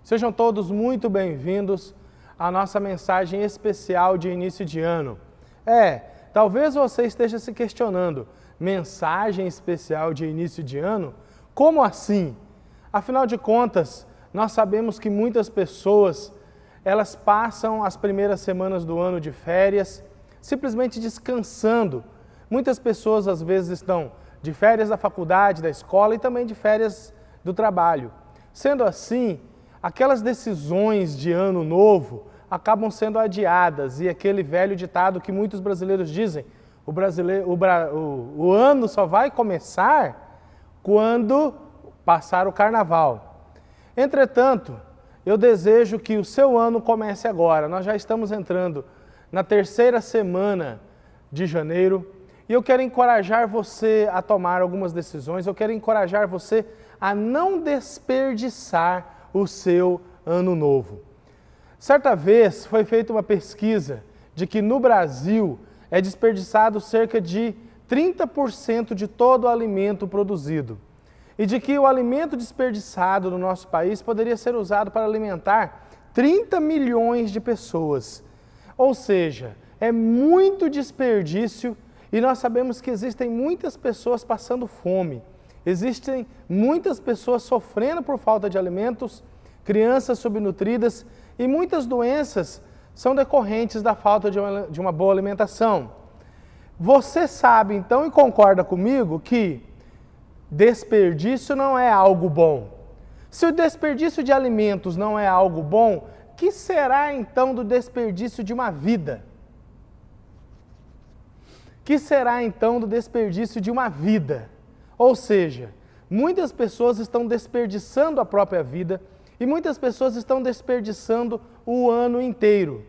Sejam todos muito bem-vindos à nossa mensagem especial de início de ano. Talvez você esteja se questionando, mensagem especial de início de ano? Como assim? Afinal de contas, nós sabemos que muitas pessoas, elas passam as primeiras semanas do ano de férias, simplesmente descansando. Muitas pessoas às vezes estão de férias da faculdade, da escola e também de férias do trabalho. Sendo assim, aquelas decisões de ano novo acabam sendo adiadas e aquele velho ditado que muitos brasileiros dizem, o ano só vai começar quando passar o carnaval. Entretanto, eu desejo que o seu ano comece agora. Nós já estamos entrando na terceira semana de janeiro e eu quero encorajar você a tomar algumas decisões, eu quero encorajar você a não desperdiçar o seu ano novo. Certa vez foi feita uma pesquisa de que no Brasil é desperdiçado cerca de 30% de todo o alimento produzido e de que o alimento desperdiçado no nosso país poderia ser usado para alimentar 30 milhões de pessoas. Ou seja, é muito desperdício e nós sabemos que existem muitas pessoas passando fome, existem muitas pessoas sofrendo por falta de alimentos, crianças subnutridas e muitas doenças são decorrentes da falta de uma boa alimentação. Você sabe então e concorda comigo que desperdício não é algo bom. Se o desperdício de alimentos não é algo bom, que será então do desperdício de uma vida? Que será então do desperdício de uma vida? Ou seja, muitas pessoas estão desperdiçando a própria vida e muitas pessoas estão desperdiçando o ano inteiro.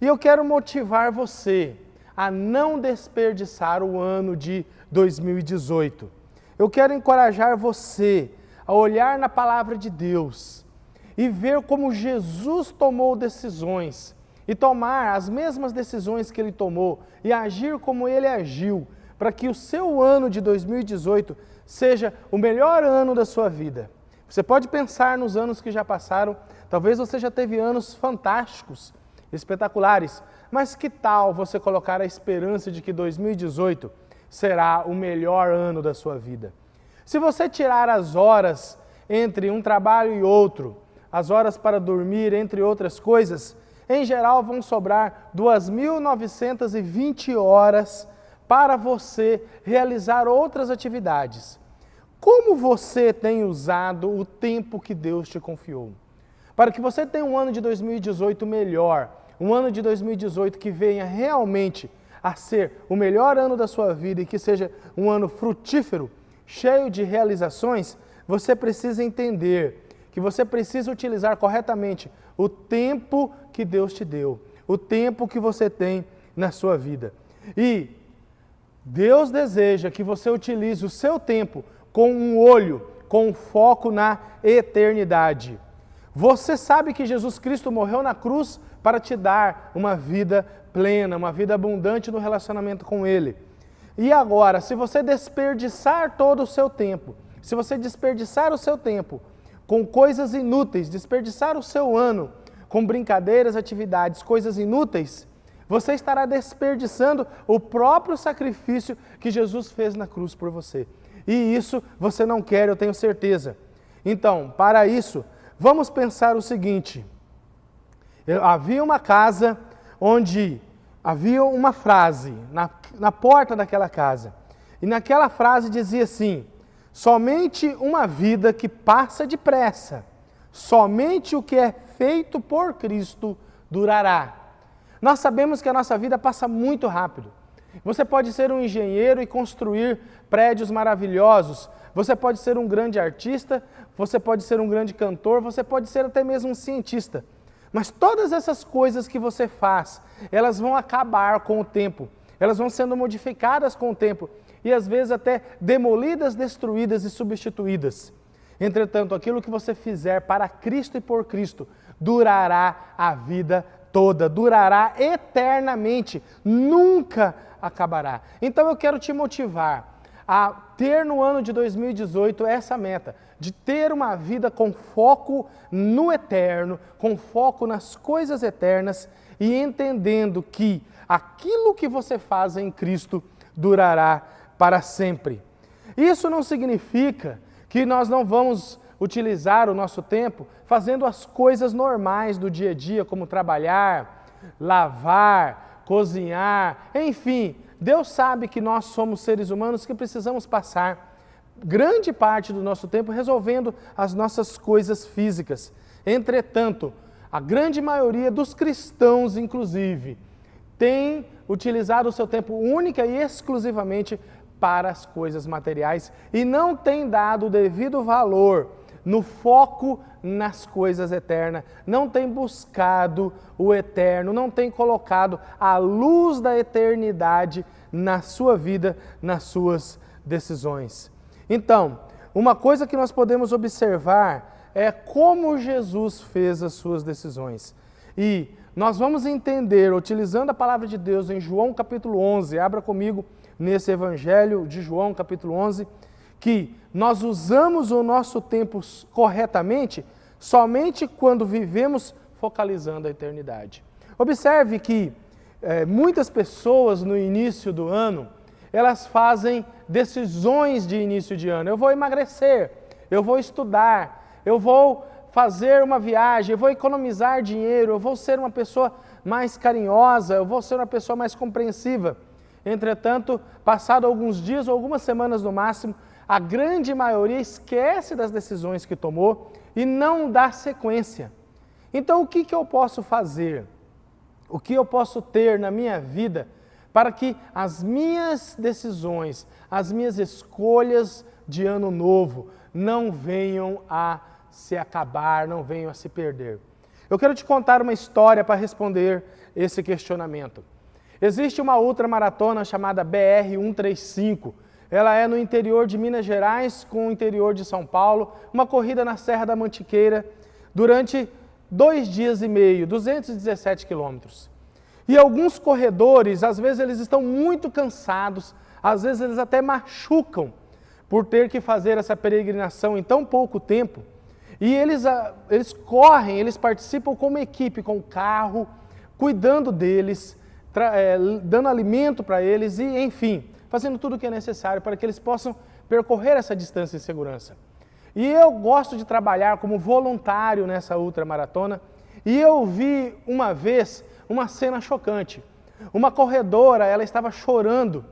E eu quero motivar você a não desperdiçar o ano de 2018. Eu quero encorajar você a olhar na palavra de Deus e ver como Jesus tomou decisões e tomar as mesmas decisões que ele tomou e agir como ele agiu, para que o seu ano de 2018 seja o melhor ano da sua vida. Você pode pensar nos anos que já passaram, talvez você já teve anos fantásticos, espetaculares, mas que tal você colocar a esperança de que 2018 será o melhor ano da sua vida? Se você tirar as horas entre um trabalho e outro, as horas para dormir, entre outras coisas, em geral vão sobrar 2.920 horas para você realizar outras atividades. Como você tem usado o tempo que Deus te confiou? Para que você tenha um ano de 2018 melhor, um ano de 2018 que venha realmente a ser o melhor ano da sua vida e que seja um ano frutífero, cheio de realizações, você precisa entender que você precisa utilizar corretamente o tempo que Deus te deu, o tempo que você tem na sua vida. E Deus deseja que você utilize o seu tempo com um olho, com um foco na eternidade. Você sabe que Jesus Cristo morreu na cruz para te dar uma vida plena, uma vida abundante no relacionamento com Ele. E agora, se você desperdiçar todo o seu tempo, se você desperdiçar o seu tempo com coisas inúteis, desperdiçar o seu ano com brincadeiras, atividades, coisas inúteis, você estará desperdiçando o próprio sacrifício que Jesus fez na cruz por você. E isso você não quer, eu tenho certeza. Então, para isso, vamos pensar o seguinte. Havia uma casa onde havia uma frase na porta daquela casa. E naquela frase dizia assim: somente uma vida que passa depressa, somente o que é feito por Cristo durará. Nós sabemos que a nossa vida passa muito rápido. Você pode ser um engenheiro e construir prédios maravilhosos, você pode ser um grande artista, você pode ser um grande cantor, você pode ser até mesmo um cientista. Mas todas essas coisas que você faz, elas vão acabar com o tempo, elas vão sendo modificadas com o tempo e às vezes até demolidas, destruídas e substituídas. Entretanto, aquilo que você fizer para Cristo e por Cristo durará a vida toda, durará eternamente, nunca acabará. Então eu quero te motivar a ter no ano de 2018 essa meta, de ter uma vida com foco no eterno, com foco nas coisas eternas e entendendo que aquilo que você faz em Cristo durará para sempre. Isso não significa que nós não vamos utilizar o nosso tempo fazendo as coisas normais do dia a dia, como trabalhar, lavar, cozinhar, enfim. Deus sabe que nós somos seres humanos que precisamos passar grande parte do nosso tempo resolvendo as nossas coisas físicas. Entretanto, a grande maioria dos cristãos, inclusive, tem utilizado o seu tempo única e exclusivamente para as coisas materiais e não tem dado o devido valor no foco nas coisas eternas, não tem buscado o eterno, não tem colocado a luz da eternidade na sua vida, nas suas decisões. Então, uma coisa que nós podemos observar é como Jesus fez as suas decisões. E nós vamos entender, utilizando a palavra de Deus em João capítulo 11, abra comigo nesse evangelho de João capítulo 11, que nós usamos o nosso tempo corretamente somente quando vivemos focalizando a eternidade. Observe que muitas pessoas no início do ano, elas fazem decisões de início de ano. Eu vou emagrecer, eu vou estudar, eu vou fazer uma viagem, eu vou economizar dinheiro, eu vou ser uma pessoa mais carinhosa, eu vou ser uma pessoa mais compreensiva. Entretanto, passado alguns dias ou algumas semanas no máximo, a grande maioria esquece das decisões que tomou e não dá sequência. Então, o que eu posso fazer? O que eu posso ter na minha vida para que as minhas decisões, as minhas escolhas de ano novo não venham a se acabar, não venham a se perder? Eu quero te contar uma história para responder esse questionamento. Existe uma ultramaratona chamada BR-135. Ela é no interior de Minas Gerais com o interior de São Paulo, uma corrida na Serra da Mantiqueira durante 2 dias e meio, 217 quilômetros. E alguns corredores, às vezes eles estão muito cansados, às vezes eles até machucam por ter que fazer essa peregrinação em tão pouco tempo. E eles correm, eles participam como equipe, com carro, cuidando deles, dando alimento para eles e, enfim, fazendo tudo o que é necessário para que eles possam percorrer essa distância em segurança. E eu gosto de trabalhar como voluntário nessa ultramaratona e eu vi uma vez uma cena chocante. Uma corredora, ela estava chorando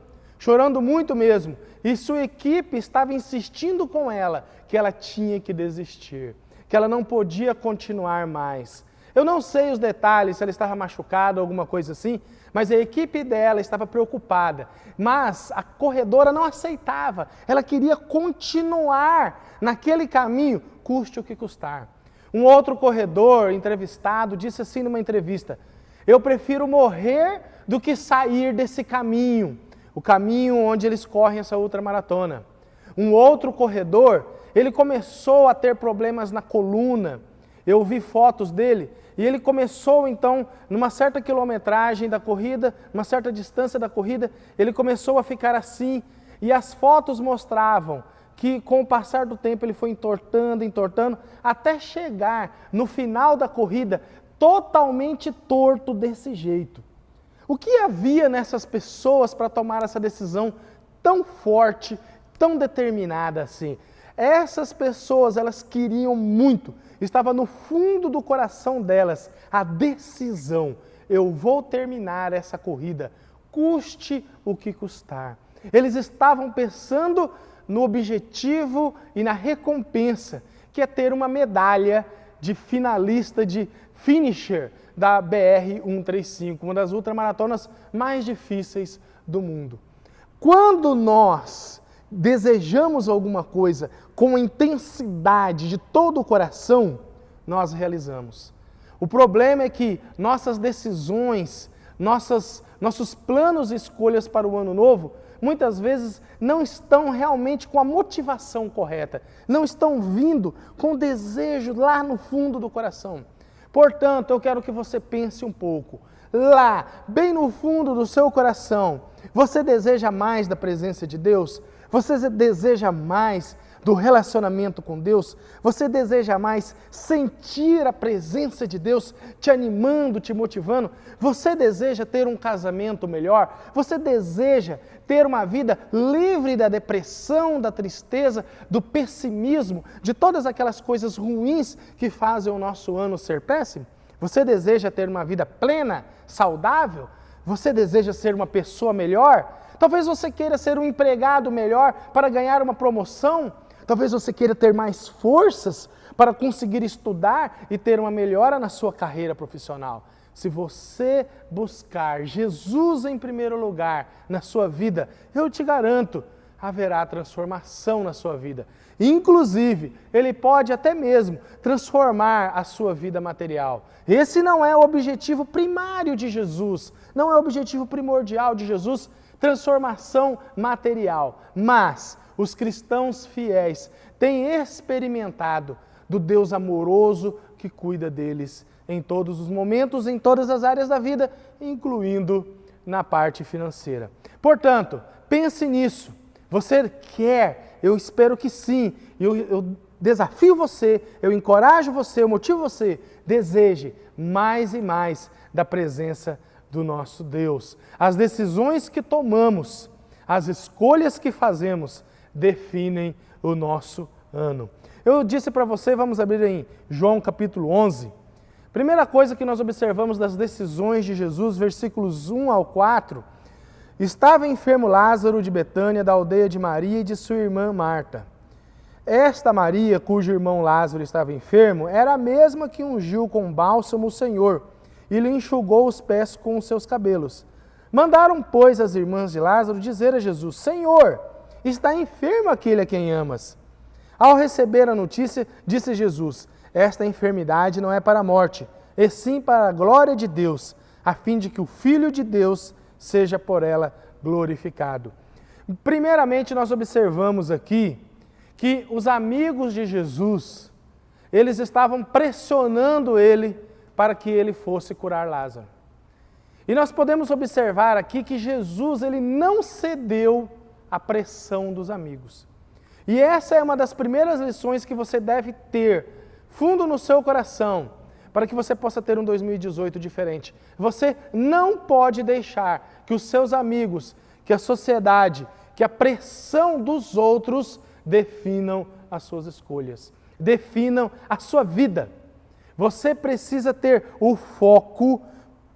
muito mesmo, e sua equipe estava insistindo com ela que ela tinha que desistir, que ela não podia continuar mais. Eu não sei os detalhes, se ela estava machucada ou alguma coisa assim, mas a equipe dela estava preocupada. Mas a corredora não aceitava, ela queria continuar naquele caminho, custe o que custar. Um outro corredor entrevistado disse assim numa entrevista: eu prefiro morrer do que sair desse caminho, o caminho onde eles correm essa ultramaratona. Um outro corredor, ele começou a ter problemas na coluna. Eu vi fotos dele e ele começou então, numa certa quilometragem da corrida, uma certa distância da corrida, ele começou a ficar assim e as fotos mostravam que com o passar do tempo ele foi entortando, até chegar no final da corrida totalmente torto desse jeito. O que havia nessas pessoas para tomar essa decisão tão forte, tão determinada assim? Essas pessoas, elas queriam muito, estava no fundo do coração delas a decisão: eu vou terminar essa corrida, custe o que custar. Eles estavam pensando no objetivo e na recompensa, que é ter uma medalha de finalista, de finisher da BR-135, uma das ultramaratonas mais difíceis do mundo. Quando nós desejamos alguma coisa com intensidade de todo o coração, nós realizamos. O problema é que nossas decisões, nossos planos e escolhas para o ano novo, muitas vezes não estão realmente com a motivação correta, não estão vindo com o desejo lá no fundo do coração. Portanto, eu quero que você pense um pouco. Lá, bem no fundo do seu coração, você deseja mais da presença de Deus? Você deseja mais do relacionamento com Deus? Você deseja mais sentir a presença de Deus te animando, te motivando? Você deseja ter um casamento melhor? Você deseja ter uma vida livre da depressão, da tristeza, do pessimismo, de todas aquelas coisas ruins que fazem o nosso ano ser péssimo? Você deseja ter uma vida plena, saudável? Você deseja ser uma pessoa melhor? Talvez você queira ser um empregado melhor para ganhar uma promoção. Talvez você queira ter mais forças para conseguir estudar e ter uma melhora na sua carreira profissional. Se você buscar Jesus em primeiro lugar na sua vida, eu te garanto, haverá transformação na sua vida. Inclusive, Ele pode até mesmo transformar a sua vida material. Esse não é o objetivo primário de Jesus, não é o objetivo primordial de Jesus, transformação material. Mas os cristãos fiéis têm experimentado do Deus amoroso que cuida deles em todos os momentos, em todas as áreas da vida, incluindo na parte financeira. Portanto, pense nisso. Você quer? Eu espero que sim. Eu desafio você, eu encorajo você, eu motivo você. Deseje mais e mais da presença do nosso Deus. As decisões que tomamos, as escolhas que fazemos, definem o nosso ano. Eu disse para você, vamos abrir em João capítulo 11. Primeira coisa que nós observamos das decisões de Jesus, versículos 1 ao 4, estava enfermo Lázaro de Betânia, da aldeia de Maria e de sua irmã Marta. Esta Maria, cujo irmão Lázaro estava enfermo, era a mesma que ungiu com bálsamo o Senhor e lhe enxugou os pés com os seus cabelos. Mandaram, pois, as irmãs de Lázaro dizer a Jesus: Senhor, está enfermo aquele a quem amas. Ao receber a notícia, disse Jesus: esta enfermidade não é para a morte, e sim para a glória de Deus, a fim de que o Filho de Deus seja por ela glorificado. Primeiramente, nós observamos aqui que os amigos de Jesus, eles estavam pressionando ele para que ele fosse curar Lázaro. E nós podemos observar aqui que Jesus, ele não cedeu à pressão dos amigos. E essa é uma das primeiras lições que você deve ter fundo no seu coração, para que você possa ter um 2018 diferente. Você não pode deixar que os seus amigos, que a sociedade, que a pressão dos outros definam as suas escolhas, definam a sua vida. Você precisa ter o foco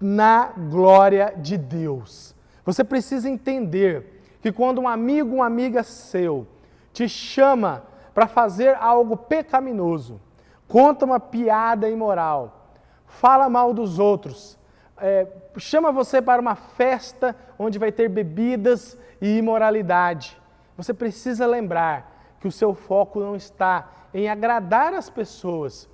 na glória de Deus. Você precisa entender que quando um amigo, uma amiga seu te chama para fazer algo pecaminoso, conta uma piada imoral, fala mal dos outros, chama você para uma festa onde vai ter bebidas e imoralidade, você precisa lembrar que o seu foco não está em agradar as pessoas.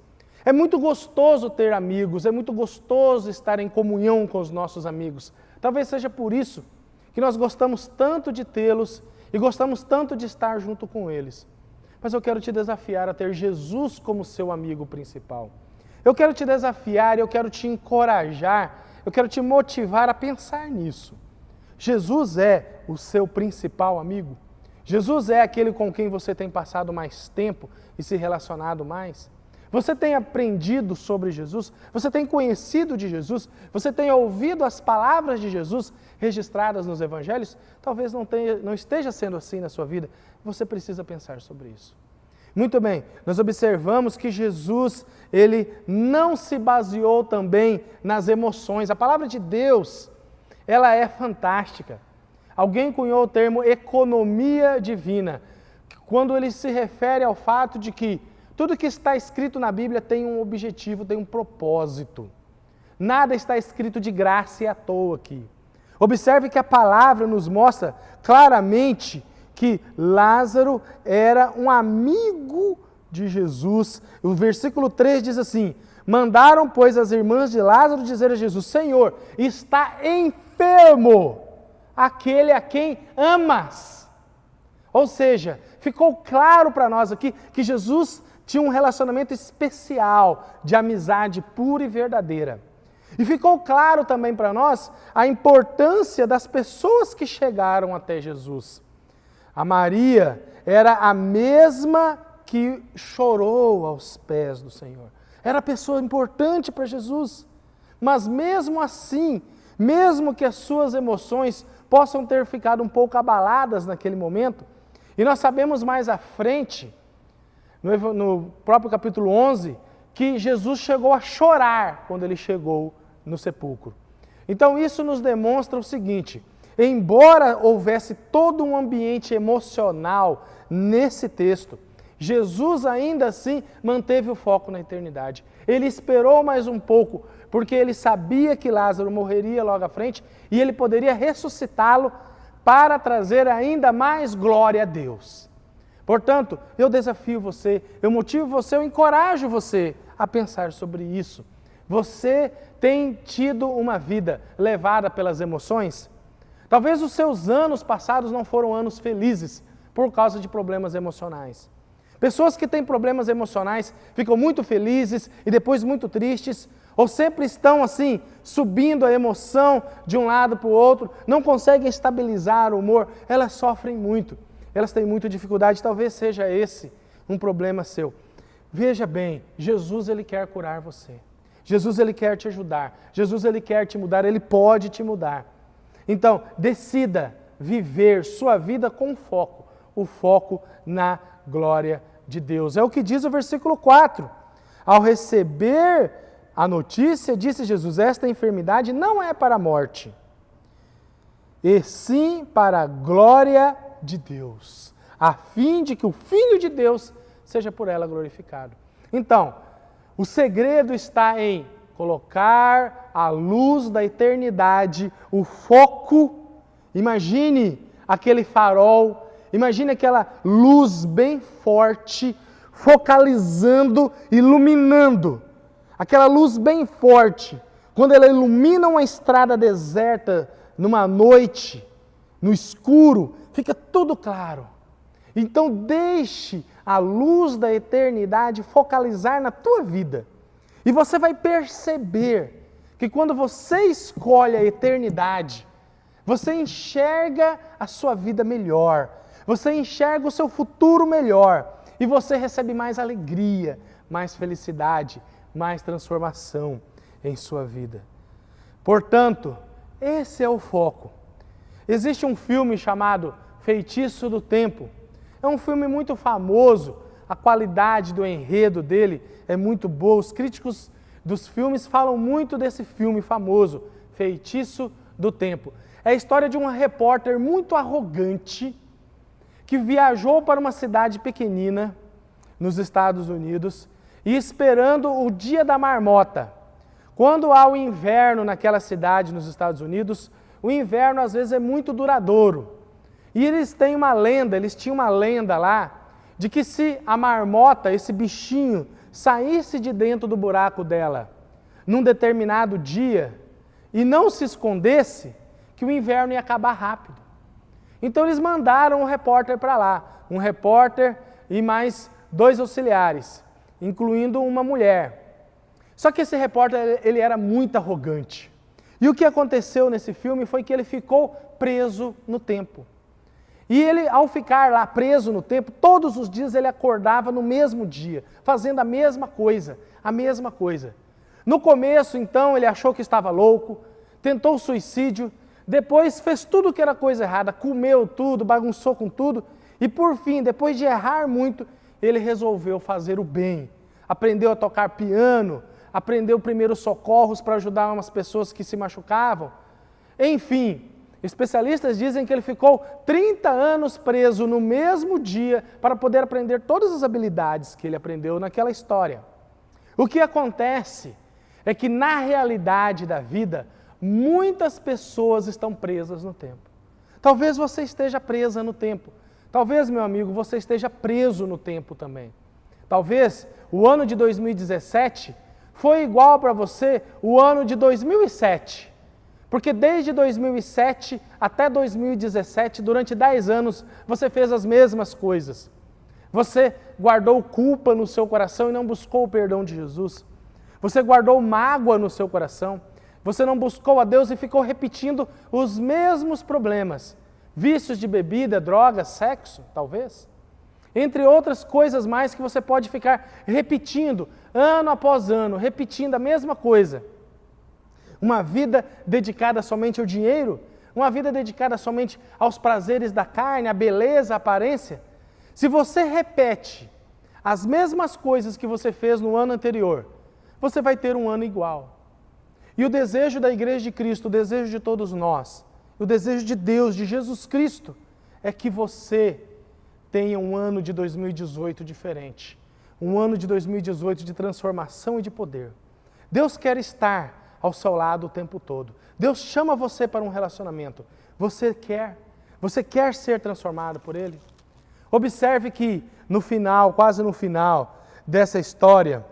É muito gostoso ter amigos, é muito gostoso estar em comunhão com os nossos amigos. Talvez seja por isso que nós gostamos tanto de tê-los e gostamos tanto de estar junto com eles. Mas eu quero te desafiar a ter Jesus como seu amigo principal. Eu quero te desafiar, eu quero te encorajar, eu quero te motivar a pensar nisso. Jesus é o seu principal amigo? Jesus é aquele com quem você tem passado mais tempo e se relacionado mais? Você tem aprendido sobre Jesus? Você tem conhecido de Jesus? Você tem ouvido as palavras de Jesus registradas nos evangelhos? Talvez não esteja sendo assim na sua vida. Você precisa pensar sobre isso. Muito bem, nós observamos que Jesus, ele não se baseou também nas emoções. A palavra de Deus, ela é fantástica. Alguém cunhou o termo economia divina, quando ele se refere ao fato de que tudo que está escrito na Bíblia tem um objetivo, tem um propósito. Nada está escrito de graça e à toa aqui. Observe que a palavra nos mostra claramente que Lázaro era um amigo de Jesus. O versículo 3 diz assim: mandaram, pois, as irmãs de Lázaro dizer a Jesus: Senhor, está enfermo aquele a quem amas. Ou seja, ficou claro para nós aqui que Jesus tinha um relacionamento especial de amizade pura e verdadeira. E ficou claro também para nós a importância das pessoas que chegaram até Jesus. A Maria era a mesma que chorou aos pés do Senhor. Era pessoa importante para Jesus. Mas mesmo assim, mesmo que as suas emoções possam ter ficado um pouco abaladas naquele momento, e nós sabemos mais à frente, no próprio capítulo 11, que Jesus chegou a chorar quando ele chegou no sepulcro. Então isso nos demonstra o seguinte: embora houvesse todo um ambiente emocional nesse texto, Jesus ainda assim manteve o foco na eternidade. Ele esperou mais um pouco, porque ele sabia que Lázaro morreria logo à frente e ele poderia ressuscitá-lo para trazer ainda mais glória a Deus. Portanto, eu desafio você, eu motivo você, eu encorajo você a pensar sobre isso. Você tem tido uma vida levada pelas emoções? Talvez os seus anos passados não foram anos felizes por causa de problemas emocionais. Pessoas que têm problemas emocionais ficam muito felizes e depois muito tristes, ou sempre estão assim, subindo a emoção de um lado para o outro, não conseguem estabilizar o humor, elas sofrem muito, elas têm muita dificuldade, talvez seja esse um problema seu. Veja bem, Jesus ele quer curar você, Jesus ele quer te ajudar, Jesus ele quer te mudar, ele pode te mudar. Então, decida viver sua vida com foco, o foco na glória de Deus. É o que diz o versículo 4. Ao receber a notícia, disse Jesus, esta enfermidade não é para a morte, e sim para a glória de Deus, a fim de que o Filho de Deus seja por ela glorificado. Então, o segredo está em colocar a luz da eternidade, o foco. Imagine aquele farol, imagine aquela luz bem forte, focalizando, iluminando. Aquela luz bem forte, quando ela ilumina uma estrada deserta, numa noite, no escuro, fica tudo claro. Então deixe a luz da eternidade focalizar na tua vida. E você vai perceber que quando você escolhe a eternidade, você enxerga a sua vida melhor, você enxerga o seu futuro melhor e você recebe mais alegria, mais felicidade, mais transformação em sua vida. Portanto, esse é o foco. Existe um filme chamado Feitiço do Tempo. É um filme muito famoso, a qualidade do enredo dele é muito boa. Os críticos dos filmes falam muito desse filme famoso, Feitiço do Tempo. É a história de um repórter muito arrogante que viajou para uma cidade pequenina nos Estados Unidos e esperando o dia da marmota. Quando há o inverno naquela cidade nos Estados Unidos, o inverno às vezes é muito duradouro. E eles tinham uma lenda lá, de que se a marmota, esse bichinho, saísse de dentro do buraco dela num determinado dia e não se escondesse, que o inverno ia acabar rápido. Então eles mandaram um repórter para lá, um repórter e mais 2 auxiliares, incluindo uma mulher. Só que esse repórter ele era muito arrogante. E o que aconteceu nesse filme foi que ele ficou preso no tempo. E ele, ao ficar lá preso no tempo, todos os dias ele acordava no mesmo dia, fazendo a mesma coisa, a mesma coisa. No começo, então, ele achou que estava louco, tentou suicídio, depois fez tudo que era coisa errada, comeu tudo, bagunçou com tudo, e por fim, depois de errar muito, ele resolveu fazer o bem. Aprendeu a tocar piano, aprendeu primeiros socorros para ajudar umas pessoas que se machucavam. Enfim, especialistas dizem que ele ficou 30 anos preso no mesmo dia para poder aprender todas as habilidades que ele aprendeu naquela história. O que acontece é que na realidade da vida, muitas pessoas estão presas no tempo. Talvez você esteja presa no tempo. Talvez, meu amigo, você esteja preso no tempo também. Talvez o ano de 2017 foi igual para você o ano de 2007. Porque desde 2007 até 2017, durante 10 anos, você fez as mesmas coisas. Você guardou culpa no seu coração e não buscou o perdão de Jesus. Você guardou mágoa no seu coração. Você não buscou a Deus e ficou repetindo os mesmos problemas. Vícios de bebida, drogas, sexo, talvez. Entre outras coisas mais que você pode ficar repetindo, ano após ano, repetindo a mesma coisa. Uma vida dedicada somente ao dinheiro, uma vida dedicada somente aos prazeres da carne, à beleza, à aparência. Se você repete as mesmas coisas que você fez no ano anterior, você vai ter um ano igual. E o desejo da Igreja de Cristo, o desejo de todos nós, o desejo de Deus, de Jesus Cristo, é que você tenha um ano de 2018 diferente. Um ano de 2018 de transformação e de poder. Deus quer estar ao seu lado o tempo todo. Deus chama você para um relacionamento. Você quer ser transformado por Ele? Observe que no final, quase no final dessa história,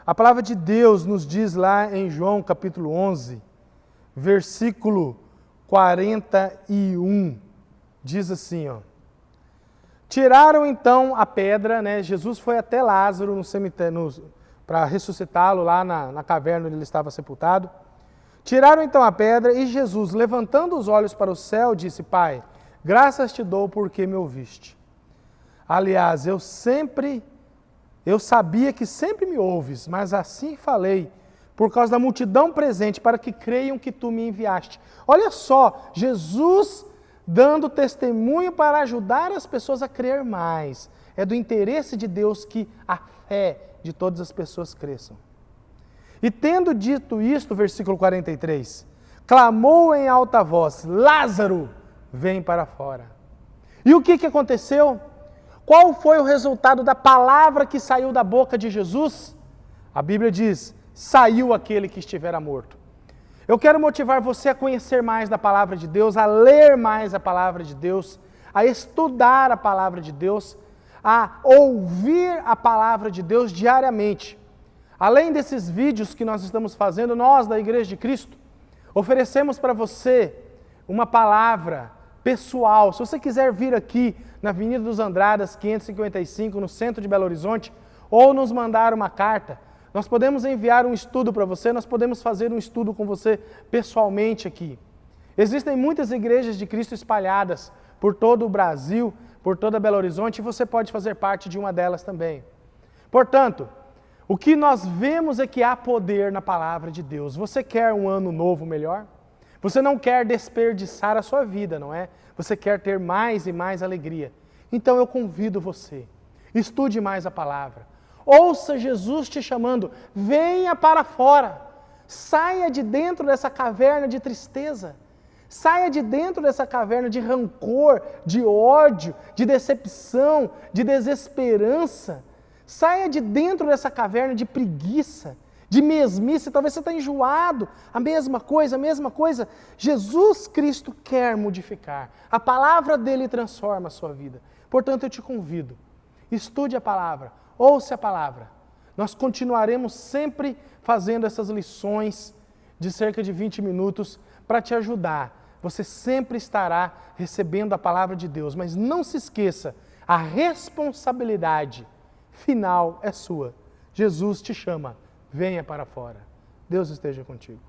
a palavra de Deus nos diz lá em João capítulo 11, versículo 41, diz assim, ó. Tiraram então a pedra, né? Jesus foi até Lázaro no cemitério para ressuscitá-lo lá na caverna onde ele estava sepultado. Tiraram então a pedra e Jesus, levantando os olhos para o céu, disse: Pai, graças te dou porque me ouviste. Aliás, eu sabia que sempre me ouves, mas assim falei, por causa da multidão presente, para que creiam que tu me enviaste. Olha só, Jesus dando testemunho para ajudar as pessoas a crer mais. É do interesse de Deus que a fé de todas as pessoas cresçam. E tendo dito isto, versículo 43, clamou em alta voz: Lázaro, vem para fora. E o que aconteceu? Qual foi o resultado da palavra que saiu da boca de Jesus? A Bíblia diz: saiu aquele que estivera morto. Eu quero motivar você a conhecer mais da palavra de Deus, a ler mais a palavra de Deus, a estudar a palavra de Deus, a ouvir a palavra de Deus diariamente. Além desses vídeos que nós estamos fazendo, nós da Igreja de Cristo, oferecemos para você uma palavra pessoal. Se você quiser vir aqui na Avenida dos Andradas, 555, no centro de Belo Horizonte, ou nos mandar uma carta, nós podemos enviar um estudo para você, nós podemos fazer um estudo com você pessoalmente aqui. Existem muitas igrejas de Cristo espalhadas por todo o Brasil, por toda Belo Horizonte, e você pode fazer parte de uma delas também. Portanto, o que nós vemos é que há poder na palavra de Deus. Você quer um ano novo melhor? Você não quer desperdiçar a sua vida, não é? Você quer ter mais e mais alegria. Então eu convido você, estude mais a palavra. Ouça Jesus te chamando, venha para fora, saia de dentro dessa caverna de tristeza, saia de dentro dessa caverna de rancor, de ódio, de decepção, de desesperança, saia de dentro dessa caverna de preguiça, de mesmice, talvez você está enjoado, a mesma coisa. Jesus Cristo quer modificar, a palavra dele transforma a sua vida. Portanto, eu te convido, estude a palavra, ouça a palavra. Nós continuaremos sempre fazendo essas lições de cerca de 20 minutos para te ajudar. Você sempre estará recebendo a palavra de Deus, mas não se esqueça, a responsabilidade final é sua. Jesus te chama, venha para fora. Deus esteja contigo.